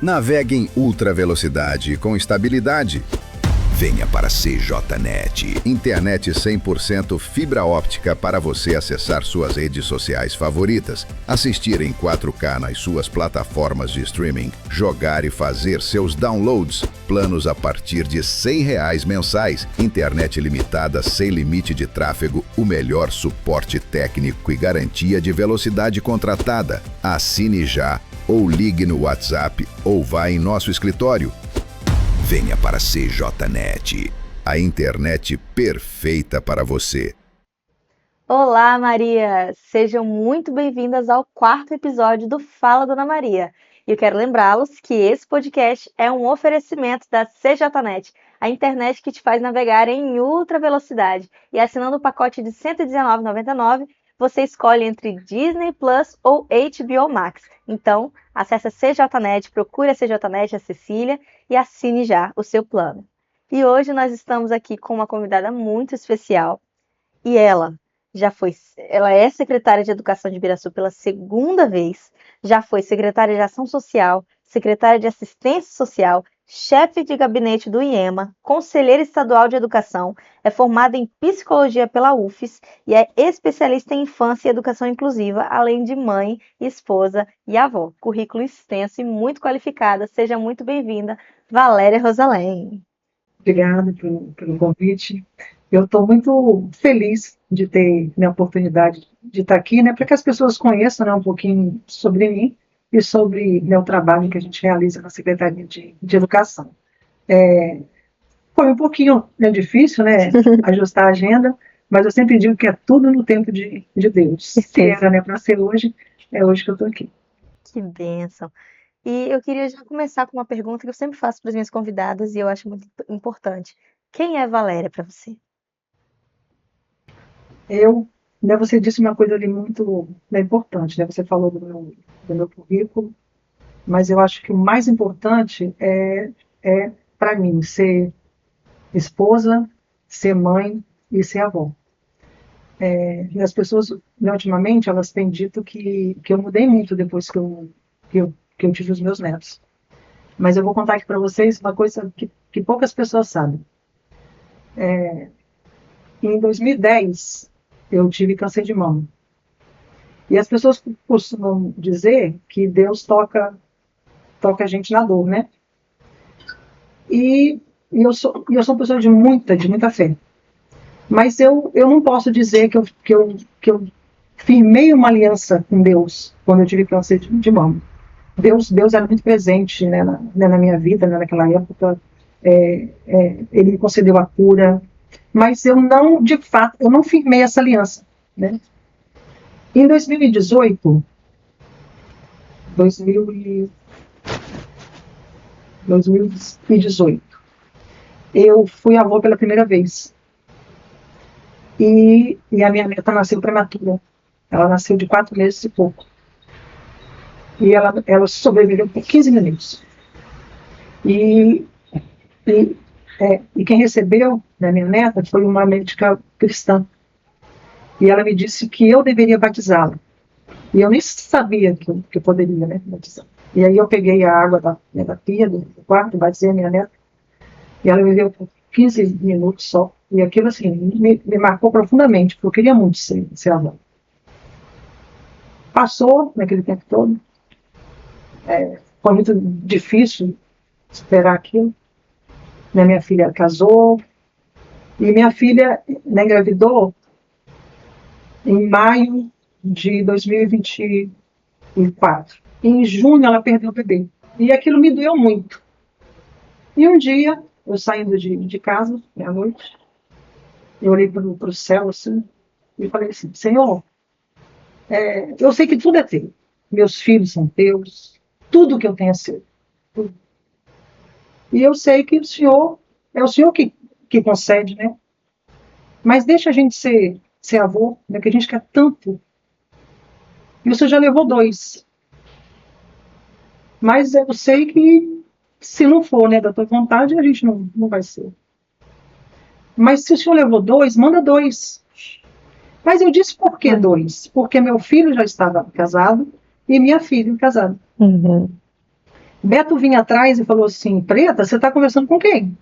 Navegue em ultra velocidade com estabilidade. Venha para CJNet, internet 100% fibra óptica para você acessar suas redes sociais favoritas, assistir em 4K nas suas plataformas de streaming, jogar e fazer seus downloads, planos a partir de R$100 mensais, internet limitada sem limite de tráfego, o melhor suporte técnico e garantia de velocidade contratada. Assine já, ou ligue no WhatsApp, ou vá em nosso escritório. Venha para CJNet, a internet perfeita para você. Olá, Maria! Sejam muito bem-vindas ao 4º episódio do Fala Dona Maria. E eu quero lembrá-los que esse podcast é um oferecimento da CJNet, a internet que te faz navegar em ultra velocidade. E assinando o pacote de R$ 119,99, você escolhe entre Disney Plus ou HBO Max. Então, acesse a CJNet, procure a CJNet, a Cecília, e assine já o seu plano. E hoje nós estamos aqui com uma convidada muito especial. E ela é secretária de Educação de Ibiraçu pela 2ª vez, já foi secretária de Ação Social, secretária de Assistência Social, chefe de gabinete do IEMA, conselheira estadual de educação, é formada em psicologia pela UFES e é especialista em infância e educação inclusiva, além de mãe, esposa e avó. Currículo extenso e muito qualificada. Seja muito bem-vinda, Valéria Rosalém. Obrigada pelo convite. Eu estou muito feliz de ter a oportunidade de estar aqui, para que as pessoas conheçam, um pouquinho sobre mim e sobre o trabalho que a gente realiza na Secretaria de Educação. Foi um pouquinho difícil, ajustar a agenda, mas eu sempre digo que é tudo no tempo de Deus. Se era para ser hoje, é hoje que eu estou aqui. Que bênção! E eu queria já começar com uma pergunta que eu sempre faço para as minhas convidadas e eu acho muito importante. Quem é Valéria para você? Você disse uma coisa ali muito importante, Você falou do meu currículo, mas eu acho que o mais importante é para mim, ser esposa, ser mãe e ser avó. E as pessoas, ultimamente, elas têm dito que eu mudei muito depois que eu tive os meus netos. Mas eu vou contar aqui para vocês uma coisa que poucas pessoas sabem. Em 2010, eu tive câncer de mama. E as pessoas costumam dizer que Deus toca a gente na dor, E eu sou uma pessoa de muita fé. Mas eu não posso dizer que eu firmei uma aliança com Deus quando eu tive câncer de mama. Deus era muito presente na minha vida, naquela época. Ele me concedeu a cura. Mas eu não firmei essa aliança. Em 2018, eu fui avó pela primeira vez. E a minha neta nasceu prematura. Ela nasceu de 4 meses e pouco. E ela sobreviveu por 15 minutos. E quem recebeu minha neta foi uma médica cristã. E ela me disse que eu deveria batizá-la. E eu nem sabia que eu poderia batizar. E aí eu peguei a água da pia do quarto, batizei a minha neta. E ela viveu por 15 minutos só. E aquilo assim, me marcou profundamente, porque eu queria muito ser avó. Passou naquele tempo todo. Foi muito difícil esperar aquilo. Minha filha casou. E minha filha engravidou em maio de 2024. Em junho ela perdeu o bebê. E aquilo me doeu muito. E um dia, eu saindo de casa, meia-noite, eu olhei para o céu assim, e falei assim: Senhor, eu sei que tudo é teu. Meus filhos são teus. Tudo que eu tenho é seu. Tudo. E eu sei que é o Senhor que concede, Mas deixa a gente ser avô, que a gente quer tanto. E você já levou 2. Mas eu sei que se não for da tua vontade, a gente não vai ser. Mas se o senhor levou 2, manda 2. Mas eu disse por que 2? Porque meu filho já estava casado e minha filha casada. Uhum. Beto vinha atrás e falou assim, Preta, você está conversando com quem?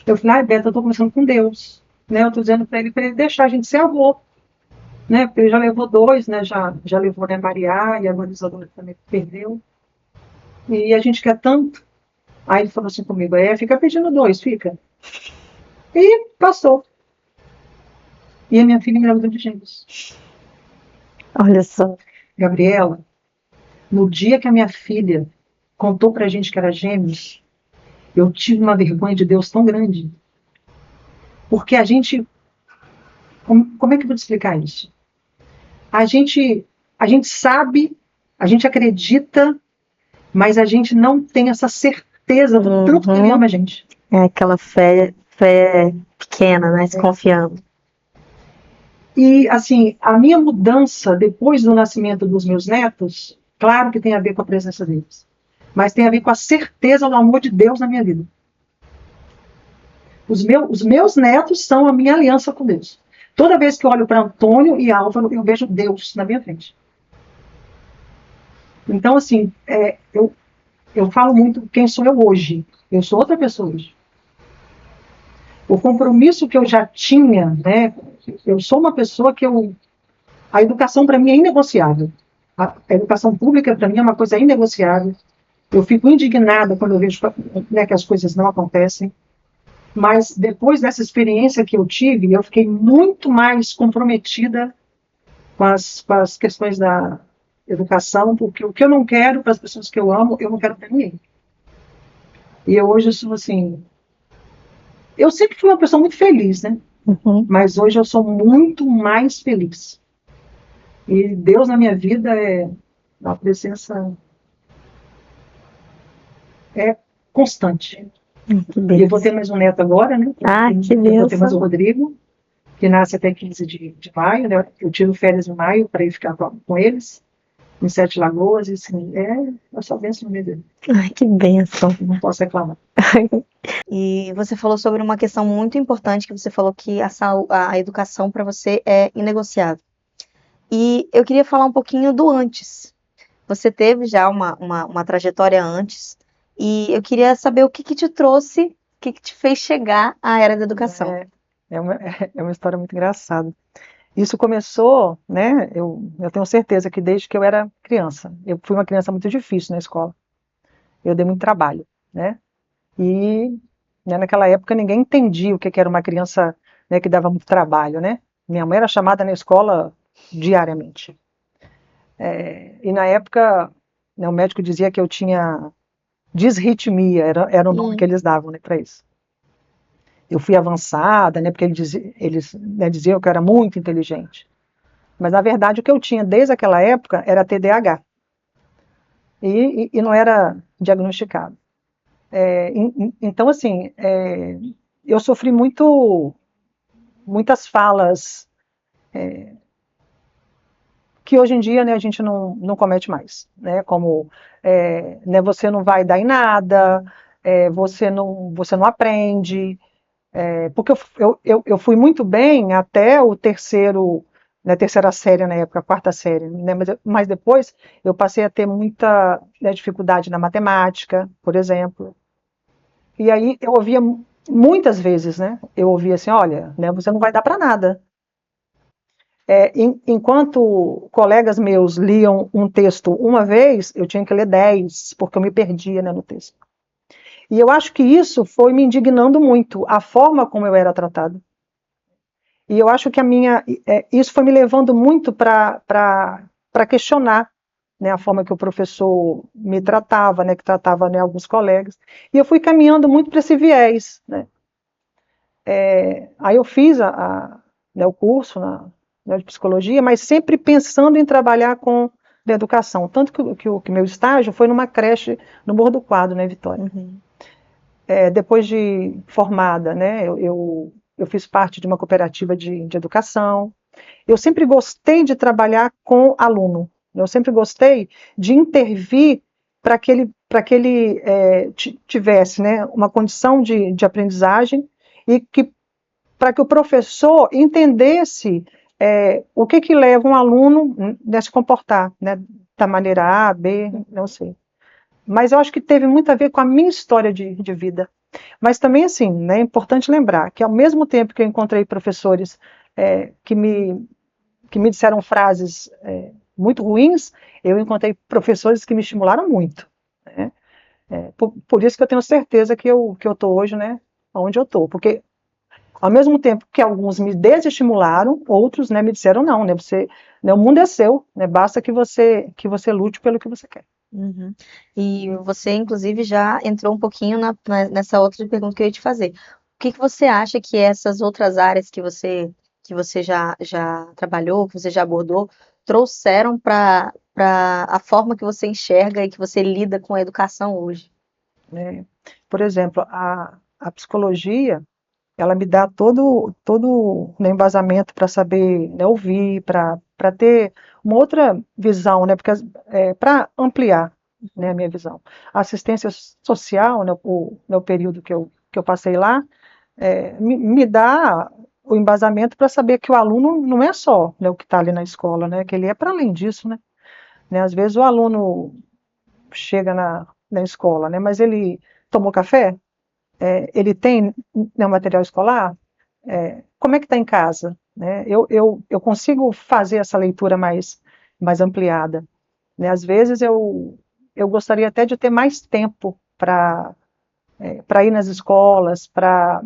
Eu falei, Beto, eu estou conversando com Deus. Né? Eu estou dizendo para ele deixar a gente ser avô. Né? Porque ele já levou 2, né? já levou, né, Maria, e agora Isadora também perdeu. E a gente quer tanto. Aí ele falou assim comigo, fica pedindo 2, fica. E passou. E a minha filha engravidou de gêmeos. Olha só. Gabriela, no dia que a minha filha contou pra gente que era gêmeos, eu tive uma vergonha de Deus tão grande. Porque a gente... Como é que eu vou te explicar isso? A gente sabe, a gente acredita, mas a gente não tem essa certeza do tanto que Ele ama a gente. É aquela fé pequena, né? Desconfiando. E, assim, a minha mudança depois do nascimento dos meus netos, claro que tem a ver com a presença deles, mas tem a ver com a certeza do amor de Deus na minha vida. Os meus netos são a minha aliança com Deus. Toda vez que eu olho para Antônio e Álvaro, eu vejo Deus na minha frente. Então, assim, eu falo muito quem sou eu hoje. Eu sou outra pessoa hoje. O compromisso que eu já tinha, né? Eu sou uma pessoa que a educação para mim é inegociável. A educação pública para mim é uma coisa inegociável. Eu fico indignada quando eu vejo, né, que as coisas não acontecem. Mas depois dessa experiência que eu tive, eu fiquei muito mais comprometida com as questões da educação, porque o que eu não quero para as pessoas que eu amo, eu não quero para ninguém. E eu hoje sou assim... Eu sempre fui uma pessoa muito feliz, né? Mas hoje eu sou muito mais feliz. E Deus na minha vida é uma presença constante. E eu vou ter mais um neto agora, né? Que eu vou ter mais o bênção. Rodrigo, que nasce até 15 de maio, né? Eu tiro férias em maio para ir ficar com eles, em Sete Lagoas, e assim, eu só benção no meio dele. Ai, que bênção. Não posso reclamar. E você falou sobre uma questão muito importante, que você falou que a educação para você é inegociável. E eu queria falar um pouquinho do antes. Você teve já uma trajetória antes, e eu queria saber o que te trouxe, o que te fez chegar à era da educação. É uma história muito engraçada. Isso começou, né? Eu tenho certeza que desde que eu era criança. Eu fui uma criança muito difícil na escola. Eu dei muito trabalho, né? E, né, naquela época ninguém entendia o que era uma criança, né, que dava muito trabalho, né? Minha mãe era chamada na escola diariamente. E na época, né, o médico dizia que eu tinha disritmia, era o nome que eles davam, né, para isso. Eu fui avançada, né, porque eles né, diziam que eu era muito inteligente. Mas, na verdade, o que eu tinha desde aquela época era TDAH. E não era diagnosticado. Então, assim, eu sofri muitas falas que hoje em dia, né, a gente não comete mais. Né, como, né, você não vai dar em nada, você não aprende... porque eu fui muito bem até o terceiro, na terceira série na época, a quarta série, né? Mas depois eu passei a ter muita, né, dificuldade na matemática, por exemplo. E aí eu ouvia muitas vezes, né? Eu ouvia assim, olha, né, você não vai dar para nada. Enquanto colegas meus liam um texto uma vez, eu tinha que ler 10, porque eu me perdia, né, no texto. E eu acho que isso foi me indignando muito, a forma como eu era tratada. E eu acho que isso foi me levando muito para questionar, né, a forma que o professor me tratava, né, que tratava, né, alguns colegas. E eu fui caminhando muito para esse viés. Né. Aí eu fiz né, o curso de psicologia, mas sempre pensando em trabalhar com a educação. Tanto que o meu estágio foi numa creche no Morro do Quadro, né, Vitória. Depois de formada, né, eu fiz parte de uma cooperativa de educação. Eu sempre gostei de trabalhar com aluno. Eu sempre gostei de intervir para que ele tivesse, né, uma condição de aprendizagem e para que o professor entendesse o que leva um aluno a se comportar, né, da maneira A, B, não sei. Mas eu acho que teve muito a ver com a minha história de vida. Mas também, assim, né, é importante lembrar que ao mesmo tempo que eu encontrei professores que me disseram frases muito ruins, eu encontrei professores que me estimularam muito, né? Por isso que eu tenho certeza que eu estou hoje, né, onde eu estou. Porque ao mesmo tempo que alguns me desestimularam, outros, né, me disseram não, né, né, o mundo é seu, né, basta que você lute pelo que você quer. Uhum. E você, inclusive, já entrou um pouquinho nessa outra pergunta que eu ia te fazer. O que que você acha que essas outras áreas que você já trabalhou, que você já abordou, trouxeram para a forma que você enxerga e que você lida com a educação hoje? Né? Por exemplo, a psicologia, ela me dá todo né, embasamento para saber, né, ouvir, para ter uma outra visão, né, porque para ampliar, né, a minha visão. A assistência social, né, o período que eu passei lá, me dá o embasamento para saber que o aluno não é só, né, o que está ali na escola, né, que ele é para além disso, né. Às vezes o aluno chega na escola, né, mas ele tomou café, ele tem, né, material escolar, como é que está em casa, né? Eu consigo fazer essa leitura mais ampliada, né? Às vezes eu gostaria até de ter mais tempo para ir nas escolas, para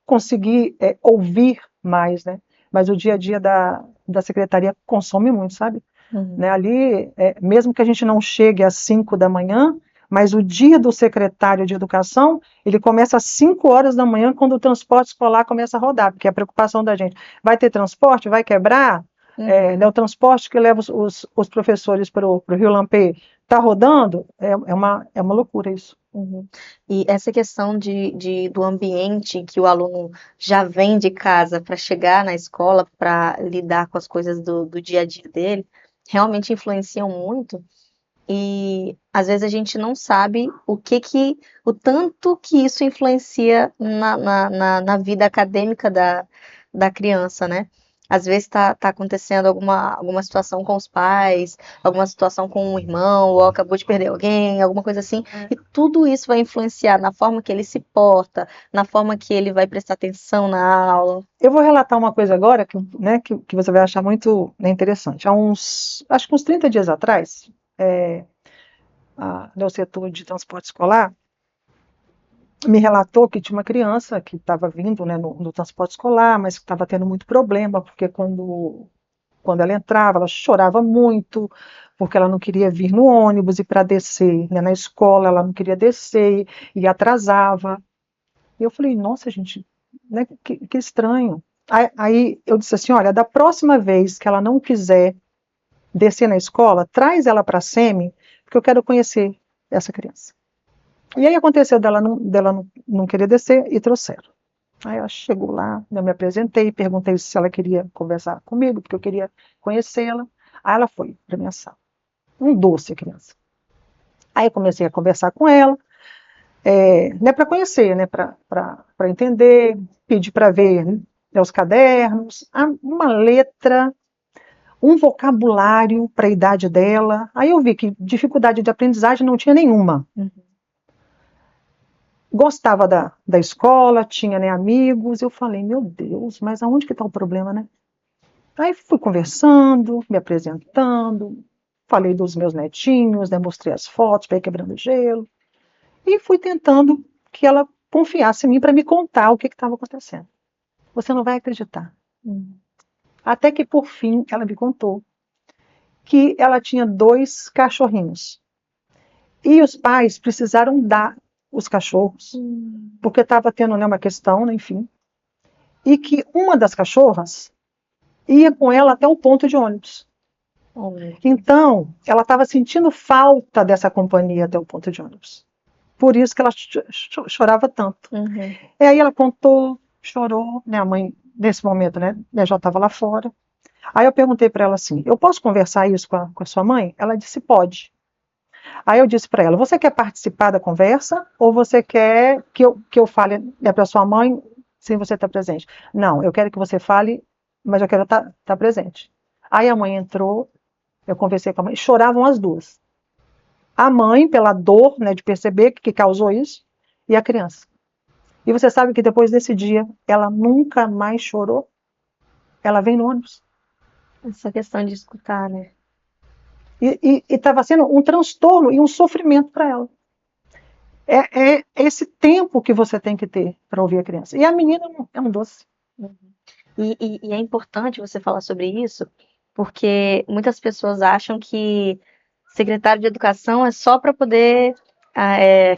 conseguir ouvir mais, né? Mas o dia a dia da secretaria consome muito, sabe? Uhum. Né? Ali, mesmo que a gente não chegue às 5 da manhã, mas o dia do secretário de educação, ele começa às 5 horas da manhã, quando o transporte escolar começa a rodar, porque a preocupação da gente, vai ter transporte, vai quebrar, né, o transporte que leva os professores para o Rio Lampê está rodando, é uma loucura isso. Uhum. E essa questão do ambiente que o aluno já vem de casa para chegar na escola, para lidar com as coisas do dia a dia dele, realmente influenciam muito. E às vezes a gente não sabe o tanto que isso influencia na vida acadêmica da criança, né? Às vezes tá acontecendo alguma situação com os pais, alguma situação com o irmão, ou acabou de perder alguém, alguma coisa assim, e tudo isso vai influenciar na forma que ele se porta, na forma que ele vai prestar atenção na aula. Eu vou relatar uma coisa agora que, né, que você vai achar muito, né, interessante. Acho que uns 30 dias atrás, no setor de transporte escolar, me relatou que tinha uma criança que estava vindo, né, no transporte escolar, mas que estava tendo muito problema, porque quando ela entrava, ela chorava muito, porque ela não queria vir no ônibus e para descer, né, na escola, ela não queria descer e atrasava. E eu falei, nossa, gente, né, que estranho. Aí eu disse assim, olha, da próxima vez que ela não quiser descer na escola, traz ela para a SEMI, porque eu quero conhecer essa criança. E aí aconteceu dela não querer descer e trouxeram. Aí ela chegou lá, eu me apresentei, perguntei se ela queria conversar comigo, porque eu queria conhecê-la. Aí ela foi para minha sala. Um doce a criança. Aí eu comecei a conversar com ela, né, para conhecer, né, para entender, pedi para ver, né, os cadernos, uma letra, um vocabulário para a idade dela. Aí eu vi que dificuldade de aprendizagem não tinha nenhuma. Gostava da escola, tinha, né, amigos. Eu falei, meu Deus, mas aonde que está o problema, né? Aí fui conversando, me apresentando, falei dos meus netinhos, né, mostrei as fotos para ir quebrando gelo. E fui tentando que ela confiasse em mim para me contar o que estava acontecendo. Você não vai acreditar. Até que, por fim, ela me contou que ela tinha 2 cachorrinhos. E os pais precisaram dar os cachorros, porque estava tendo, né, uma questão, né, enfim. E que uma das cachorras ia com ela até o ponto de ônibus. Então, ela estava sentindo falta dessa companhia até o ponto de ônibus. Por isso que ela chorava tanto. E aí ela contou, chorou, né, a mãe, nesse momento, né, já estava lá fora. Aí eu perguntei para ela assim, eu posso conversar isso com a sua mãe? Ela disse, pode. Aí eu disse para ela, você quer participar da conversa ou você quer que eu fale, né, para sua mãe sem você estar presente? Não, eu quero que você fale, mas eu quero estar presente. Aí a mãe entrou, eu conversei com a mãe, choravam as duas. A mãe, pela dor, né, de perceber que causou isso, e a criança. E você sabe que depois desse dia, ela nunca mais chorou? Ela vem no ônibus. Essa questão de escutar, né? E estava sendo um transtorno e um sofrimento para ela. É esse tempo que você tem que ter para ouvir a criança. E a menina é um doce. E é importante você falar sobre isso, porque muitas pessoas acham que secretário de educação é só para poder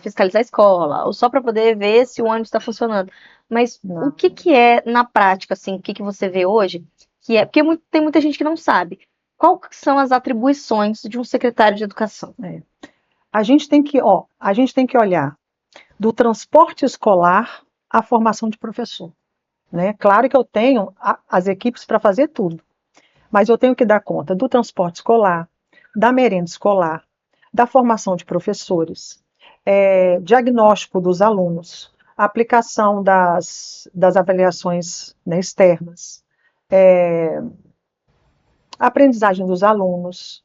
fiscalizar a escola, ou só para poder ver se o ônibus está funcionando. Mas o Não. que é na prática, assim, o que você vê hoje, que é, porque tem muita gente que não sabe. Quais são as atribuições de um secretário de educação? A gente tem que olhar do transporte escolar à formação de professor. Né? Claro que eu tenho as equipes para fazer tudo, mas eu tenho que dar conta do transporte escolar, da merenda escolar, da formação de professores, diagnóstico dos alunos, aplicação das avaliações, né, externas, aprendizagem dos alunos.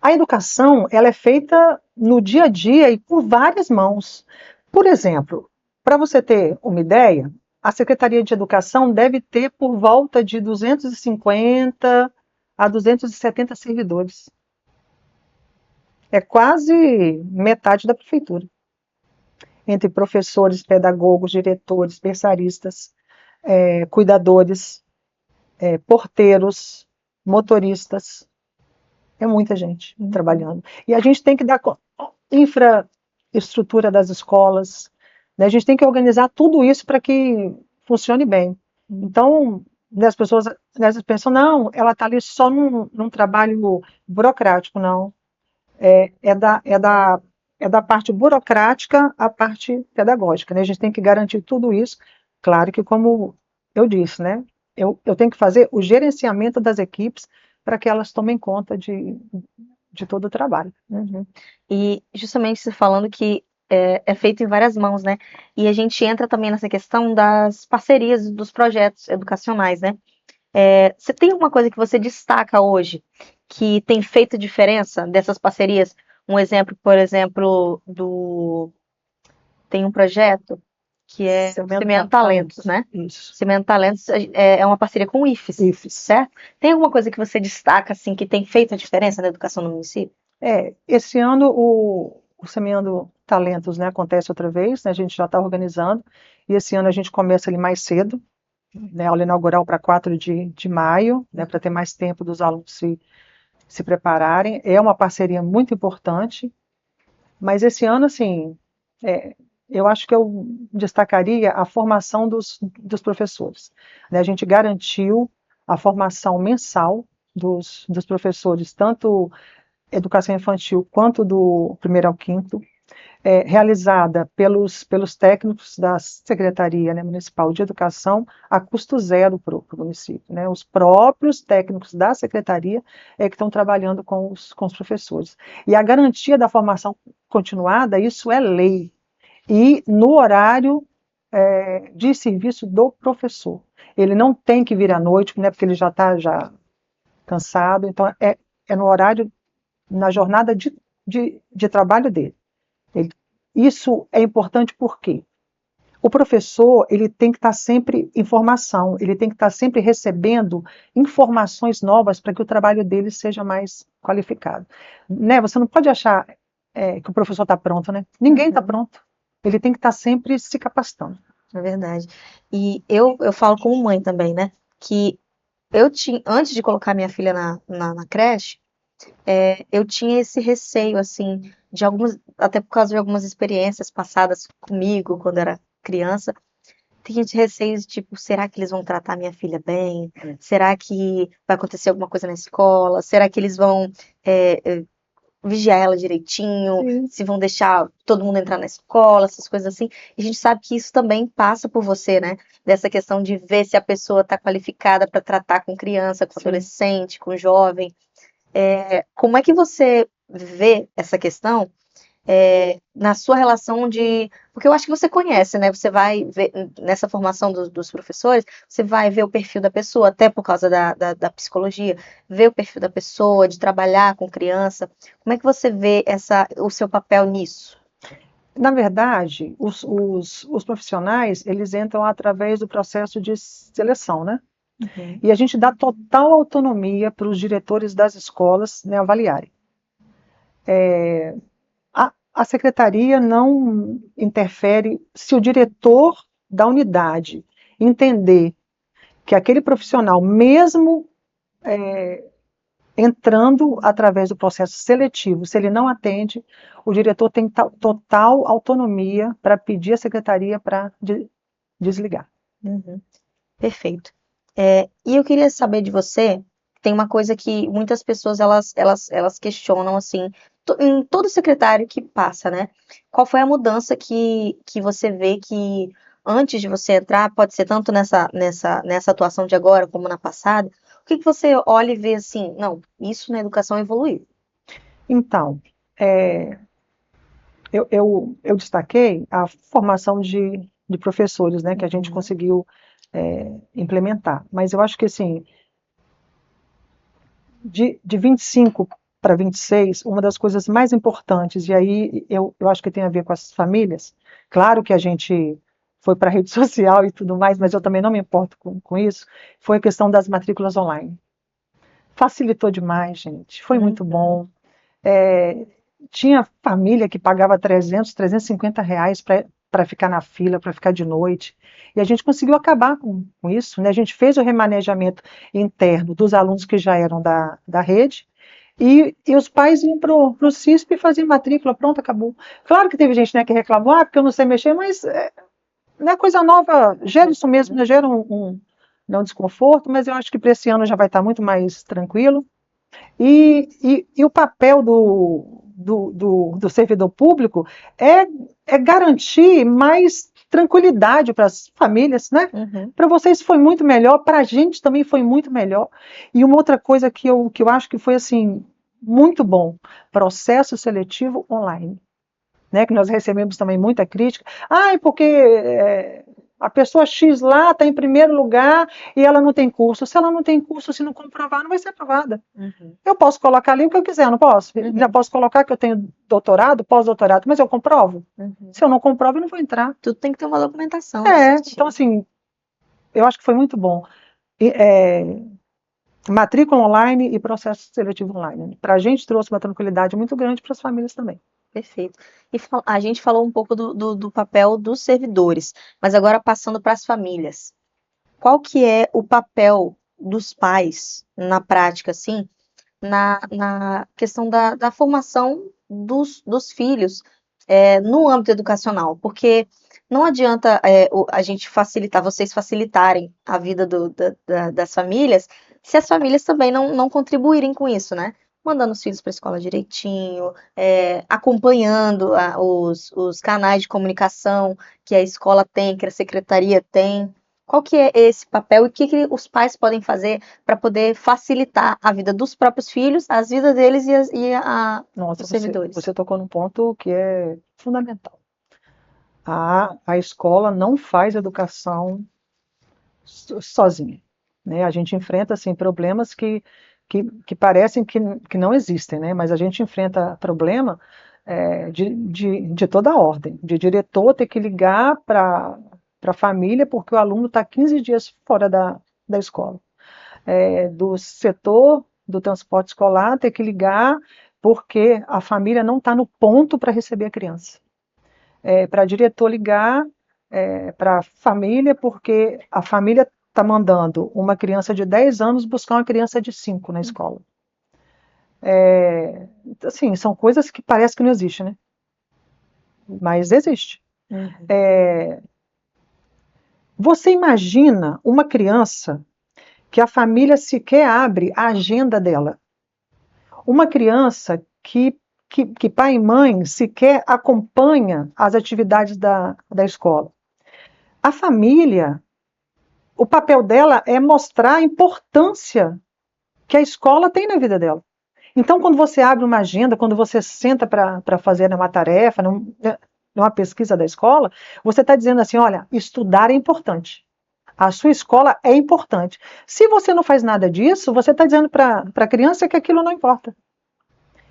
A educação, ela é feita no dia a dia e por várias mãos. Por exemplo, para você ter uma ideia, a Secretaria de Educação deve ter por volta de 250 a 270 servidores. É quase metade da prefeitura. Entre professores, pedagogos, diretores, berçaristas, cuidadores, porteiros, motoristas. É muita gente trabalhando. E a gente tem que dar infraestrutura das escolas, né? A gente tem que organizar tudo isso para que funcione bem. Então, né, as pessoas pensam, não, ela está ali só num trabalho burocrático, não. É da parte burocrática à parte pedagógica, né? A gente tem que garantir tudo isso. Claro que, como eu disse, né? Eu tenho que fazer o gerenciamento das equipes para que elas tomem conta de todo o trabalho. Uhum. E justamente você falando que é feito em várias mãos, né? E a gente entra também nessa questão das parcerias dos projetos educacionais, né? Você tem alguma coisa que você destaca hoje que tem feito diferença dessas parcerias? Um exemplo, por exemplo, tem um projeto que é Semeando Talentos, né? Isso. Semeando Talentos é uma parceria com o IFES, certo? Tem alguma coisa que você destaca assim que tem feito a diferença na educação no município? Esse ano o Semeando Talentos, né, acontece outra vez, né, a gente já está organizando, e esse ano a gente começa ali mais cedo, né, aula inaugural para 4 de maio, né, para ter mais tempo dos alunos se prepararem. É uma parceria muito importante, mas esse ano, assim, eu acho que eu destacaria a formação dos professores. Né? A gente garantiu a formação mensal dos professores, tanto educação infantil quanto do primeiro ao quinto, realizada pelos técnicos da Secretaria, né, Municipal de Educação a custo zero para o município. Né? Os próprios técnicos da Secretaria que estão trabalhando com os professores. E a garantia da formação continuada, isso é lei. E no horário de serviço do professor. Ele não tem que vir à noite, né, porque ele já está cansado, então é no horário, na jornada de trabalho dele. Isso é importante porque o professor ele tem que estar sempre em formação, ele tem que estar sempre recebendo informações novas para que o trabalho dele seja mais qualificado. Né? Você não pode achar que o professor está pronto, né? Ninguém está pronto. Ele tem que estar sempre se capacitando. É verdade. E eu falo como mãe também, né? Que antes de colocar minha filha na creche, eu tinha esse receio, assim, até por causa de algumas experiências passadas comigo quando era criança. Tinha esse receio de, tipo, será que eles vão tratar minha filha bem? Será que vai acontecer alguma coisa na escola? Será que eles vão vigiar ela direitinho? Sim. Se vão deixar todo mundo entrar na escola, essas coisas assim? E a gente sabe que isso também passa por você, né? Dessa questão de ver se a pessoa está qualificada para tratar com criança, com adolescente, com jovem. Como é que você vê essa questão na sua relação de... Porque eu acho que você conhece, né? Você vai ver, nessa formação dos professores, você vai ver o perfil da pessoa, até por causa da psicologia, ver o perfil da pessoa, de trabalhar com criança. Como é que você vê o seu papel nisso? Na verdade, os profissionais, eles entram através do processo de seleção, né? Uhum. E a gente dá total autonomia para os diretores das escolas, né, avaliarem. A secretaria não interfere se o diretor da unidade entender que aquele profissional, mesmo entrando através do processo seletivo, se ele não atende, o diretor tem total autonomia para pedir à secretaria para desligar. Uhum. Perfeito. E eu queria saber de você, tem uma coisa que muitas pessoas elas questionam assim, em todo secretário que passa, né? Qual foi a mudança que você vê que antes de você entrar, pode ser tanto nessa atuação de agora como na passada, o que você olha e vê assim, não, isso na educação evoluiu. Então, eu destaquei a formação de professores, né, que a gente conseguiu implementar. Mas eu acho que, assim, de 25 para 26, uma das coisas mais importantes, e aí eu acho que tem a ver com as famílias, claro que a gente foi para a rede social e tudo mais, mas eu também não me importo com isso, foi a questão das matrículas online. Facilitou demais, gente, foi muito bom. Tinha família que pagava 350 reais para ficar na fila, para ficar de noite. E a gente conseguiu acabar com isso, né? A gente fez o remanejamento interno dos alunos que já eram da rede, e os pais iam para o CISP e faziam matrícula, pronto, acabou. Claro que teve gente, né, que reclamou, porque eu não sei mexer, mas não é coisa nova, gera isso mesmo, né? Gera não desconforto, mas eu acho que para esse ano já vai estar muito mais tranquilo. E o papel do servidor público é garantir mais tranquilidade para as famílias, né? Uhum. Para vocês foi muito melhor, para a gente também foi muito melhor. E uma outra coisa que eu acho que foi assim muito bom, processo seletivo online. Né, que nós recebemos também muita crítica. Ah, é porque a pessoa X lá está em primeiro lugar e ela não tem curso. Se ela não tem curso, se não comprovar, não vai ser aprovada. Uhum. Eu posso colocar ali o que eu quiser, não posso? Uhum. Já posso colocar que eu tenho doutorado, pós-doutorado, mas eu comprovo? Uhum. Se eu não comprovo, eu não vou entrar. Tudo tem que ter uma documentação, né, certinho. Então assim, eu acho que foi muito bom. Matrícula online e processo seletivo online. Para a gente trouxe uma tranquilidade muito grande para as famílias também. Perfeito. E a gente falou um pouco do papel dos servidores, mas agora passando para as famílias. Qual que é o papel dos pais na prática, assim, na questão da formação dos filhos no âmbito educacional? Porque não adianta a gente facilitar, vocês facilitarem a vida das famílias, se as famílias também não contribuírem com isso, né? Mandando os filhos para a escola direitinho, acompanhando os canais de comunicação que a escola tem, que a secretaria tem. Qual que é esse papel e o que os pais podem fazer para poder facilitar a vida dos próprios filhos, as vidas deles Nossa, os servidores? você tocou num ponto que é fundamental. A escola não faz educação sozinha. Né? A gente enfrenta assim, problemas que parecem que não existem, né? Mas a gente enfrenta problema de toda a ordem, de diretor ter que ligar para a família porque o aluno está 15 dias fora da escola. Do setor do transporte escolar ter que ligar porque a família não está no ponto para receber a criança. Para diretor ligar para a família porque a família está mandando uma criança de 10 anos buscar uma criança de 5 na escola. Assim, são coisas que parece que não existem, né? Mas existe. Uhum. Você imagina uma criança que a família sequer abre a agenda dela. Uma criança que pai e mãe sequer acompanha as atividades da escola. A família, o papel dela é mostrar a importância que a escola tem na vida dela. Então, quando você abre uma agenda, quando você senta para fazer uma tarefa, numa pesquisa da escola, você está dizendo assim, olha, estudar é importante. A sua escola é importante. Se você não faz nada disso, você está dizendo para a criança que aquilo não importa.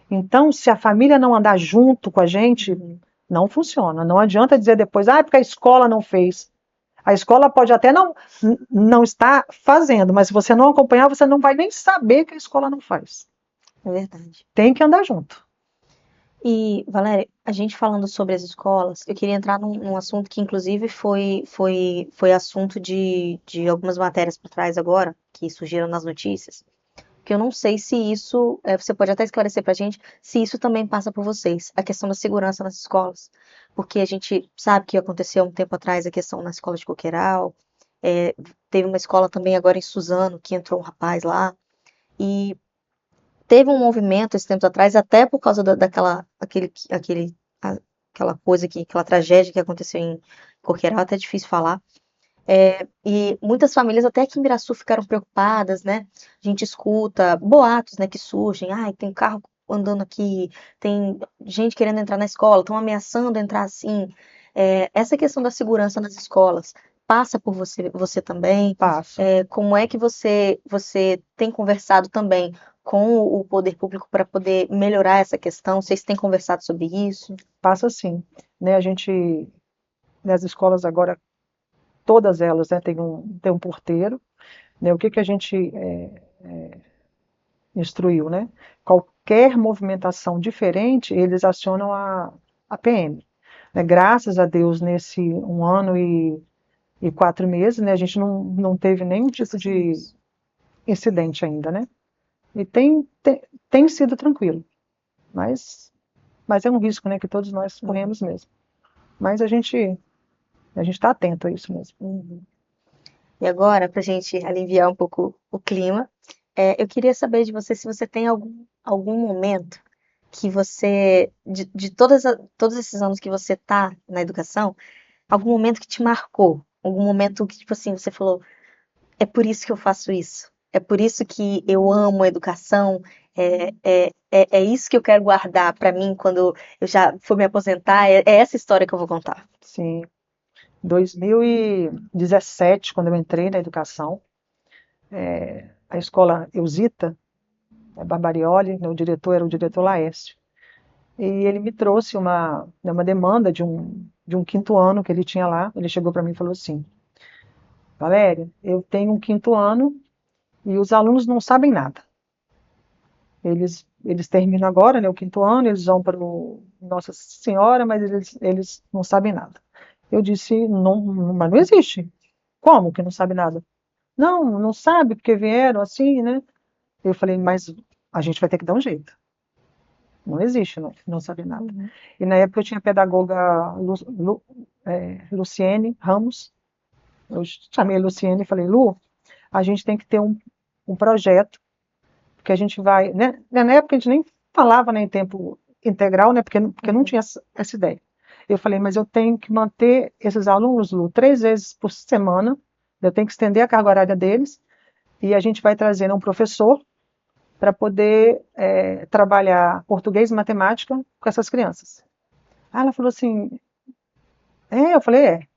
Então, se a família não andar junto com a gente, não funciona. Não adianta dizer depois, porque a escola não fez. A escola pode até não estar fazendo, mas se você não acompanhar, você não vai nem saber que a escola não faz. É verdade. Tem que andar junto. E, Valéria, a gente falando sobre as escolas, eu queria entrar num assunto que, inclusive, foi assunto de algumas matérias por trás agora, que surgiram nas notícias, que eu não sei se isso, você pode até esclarecer pra gente, se isso também passa por vocês, a questão da segurança nas escolas. Porque a gente sabe que aconteceu um tempo atrás a questão na escola de Coqueiral, teve uma escola também agora em Suzano, que entrou um rapaz lá, e teve um movimento esse tempo atrás, até por causa aquela coisa aquela tragédia que aconteceu em Coqueiral, até é difícil falar. E muitas famílias até aqui em Miraçu ficaram preocupadas, né? A gente escuta boatos, né, que surgem. Ai, tem carro andando aqui, tem gente querendo entrar na escola, estão ameaçando entrar assim. Essa questão da segurança nas escolas passa por você também? Passo. Como é que você tem conversado também com o poder público para poder melhorar essa questão? Vocês têm conversado sobre isso? Passa sim. Né, a gente, nas escolas agora, todas elas, né, tem um porteiro. Né, o que a gente instruiu, né? Qualquer movimentação diferente, eles acionam a PM. Né, graças a Deus, nesse 1 ano e 4 meses, né, a gente não teve nenhum tipo de incidente ainda, né? E tem sido tranquilo, mas é um risco, né, que todos nós corremos mesmo. Mas a gente está atento a isso mesmo. Uhum. E agora, para a gente aliviar um pouco o clima, eu queria saber de você se você tem algum momento que você, de todos esses anos que você está na educação, algum momento que te marcou, algum momento que, tipo assim, você falou, é por isso que eu faço isso, é por isso que eu amo a educação, é isso que eu quero guardar para mim quando eu já for me aposentar, é essa história que eu vou contar. Sim. 2017, quando eu entrei na educação, a escola Eusita, Barbarioli, né, o diretor era o diretor Laércio. E ele me trouxe uma demanda de um 5º ano que ele tinha lá. Ele chegou para mim e falou assim: Valéria, eu tenho um 5º ano e os alunos não sabem nada. Eles terminam agora, né, o 5º ano, eles vão para o Nossa Senhora, mas eles não sabem nada. Eu disse, não, mas não existe. Como que não sabe nada? Não sabe porque vieram assim, né? Eu falei, mas a gente vai ter que dar um jeito. Não existe, não sabe nada. Uhum. E na época eu tinha a pedagoga Luciene Ramos. Eu chamei a Luciene e falei, Lu, a gente tem que ter um projeto que a gente vai, né? Na época a gente nem falava, né, em tempo integral, né? Porque não tinha essa ideia. Eu falei, mas eu tenho que manter esses alunos, Lu, 3 vezes por semana. Eu tenho que estender a carga horária deles e a gente vai trazer um professor para poder trabalhar português e matemática com essas crianças. Aí ela falou assim, eu falei,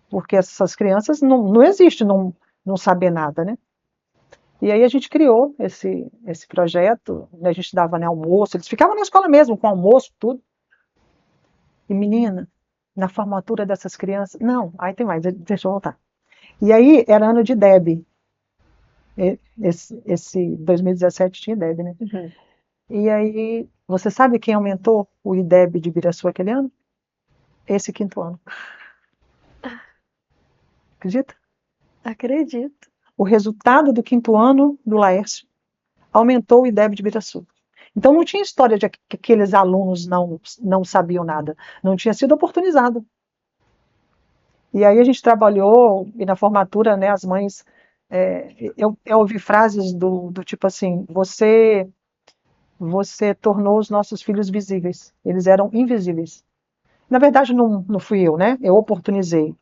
porque essas crianças não existe não saber nada, né? E aí a gente criou esse projeto, né, a gente dava, né, almoço, eles ficavam na escola mesmo, com almoço, tudo. E menina, na formatura dessas crianças, não, aí tem mais, deixa eu voltar. E aí era ano de DEB, esse 2017 tinha IDEB, né? Uhum. E aí, você sabe quem aumentou o IDEB de Ibiraçu aquele ano? Esse 5º ano. Acredita? Acredito. O resultado do 5º ano do Laércio aumentou o IDEB de Ibiraçu. Então não tinha história de que aqueles alunos não sabiam nada. Não tinha sido oportunizado. E aí a gente trabalhou, e na formatura, né, as mães... eu ouvi frases do tipo assim, você tornou os nossos filhos visíveis. Eles eram invisíveis. Na verdade, não fui eu, né? Eu oportunizei.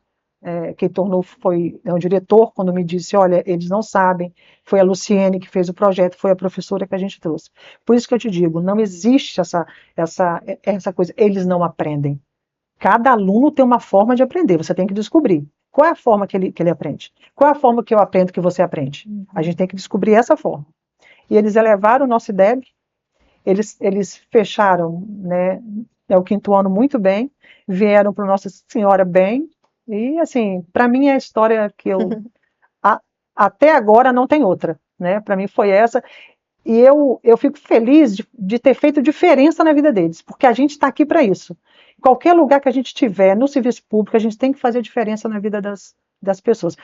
quem tornou foi o diretor, quando me disse, olha, eles não sabem, foi a Luciene que fez o projeto, foi a professora que a gente trouxe. Por isso que eu te digo, não existe essa coisa, eles não aprendem. Cada aluno tem uma forma de aprender, você tem que descobrir. Qual é a forma que ele aprende? Qual é a forma que eu aprendo que você aprende? A gente tem que descobrir essa forma. E eles elevaram o nosso IDEB, eles fecharam, né, o quinto ano muito bem, vieram para Nossa Senhora bem, e assim, para mim é a história que até agora não tem outra, né? Para mim foi essa, e eu fico feliz de ter feito diferença na vida deles, porque a gente está aqui para isso. Qualquer lugar que a gente estiver, no serviço público, a gente tem que fazer diferença na vida das pessoas.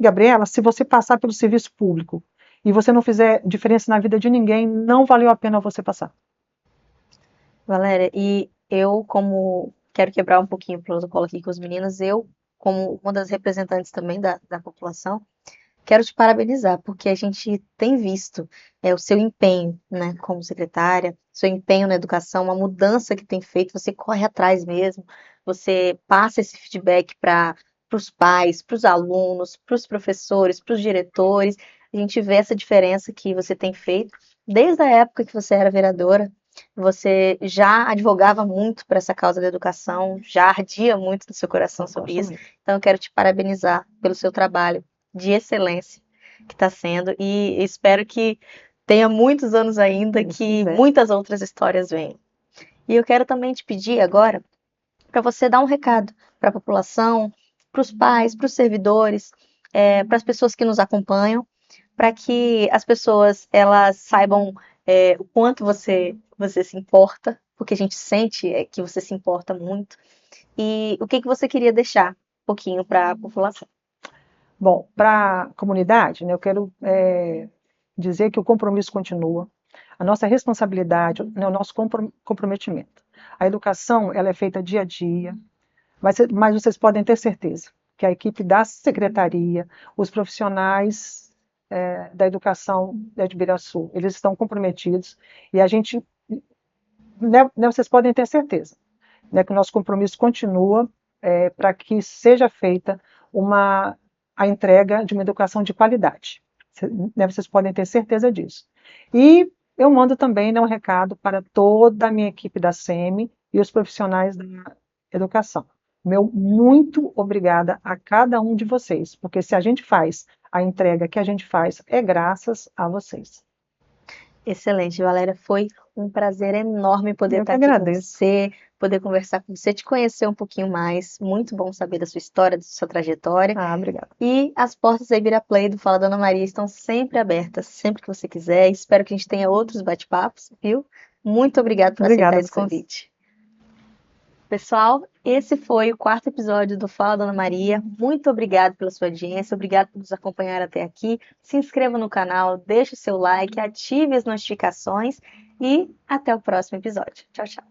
Gabriela, se você passar pelo serviço público e você não fizer diferença na vida de ninguém, não valeu a pena você passar. Valéria, e eu, como quero quebrar um pouquinho o protocolo aqui com os meninos, eu, como uma das representantes também da população, quero te parabenizar, porque a gente tem visto o seu empenho, né, como secretária, seu empenho na educação, uma mudança que tem feito, você corre atrás mesmo, você passa esse feedback para os pais, para os alunos, para os professores, para os diretores, a gente vê essa diferença que você tem feito, desde a época que você era vereadora, você já advogava muito para essa causa da educação, já ardia muito no seu coração sobre isso, então eu quero te parabenizar pelo seu trabalho de excelência que está sendo e espero que tenha muitos anos ainda, que muitas outras histórias venham. E eu quero também te pedir agora para você dar um recado para a população, para os pais, para os servidores, para as pessoas que nos acompanham, para que as pessoas elas saibam o quanto você se importa, porque a gente sente que você se importa muito, e o que você queria deixar um pouquinho para a população. Bom, para a comunidade, né, eu quero dizer que o compromisso continua, a nossa responsabilidade, né, o nosso comprometimento. A educação ela é feita dia a dia, mas vocês podem ter certeza que a equipe da secretaria, os profissionais da educação de Ibiraçu, eles estão comprometidos e a gente, né, vocês podem ter certeza, né, que o nosso compromisso continua para que seja feita a entrega de uma educação de qualidade. Vocês podem ter certeza disso. E eu mando também, né, um recado para toda a minha equipe da SEMI e os profissionais da educação. Meu muito obrigada a cada um de vocês, porque se a gente faz a entrega que a gente faz, é graças a vocês. Excelente, Valéria. Foi um prazer enorme poder estar aqui com você, poder conversar com você, te conhecer um pouquinho mais. Muito bom saber da sua história, da sua trajetória. Obrigada. E as portas da Ibiraplay do Fala Dona Maria estão sempre abertas, sempre que você quiser. Espero que a gente tenha outros bate-papos, viu? Muito obrigada por aceitar esse convite. Pessoal, esse foi o 4º episódio do Fala Dona Maria. Muito obrigada pela sua audiência, obrigado por nos acompanhar até aqui. Se inscreva no canal, deixe o seu like, ative as notificações e até o próximo episódio. Tchau, tchau.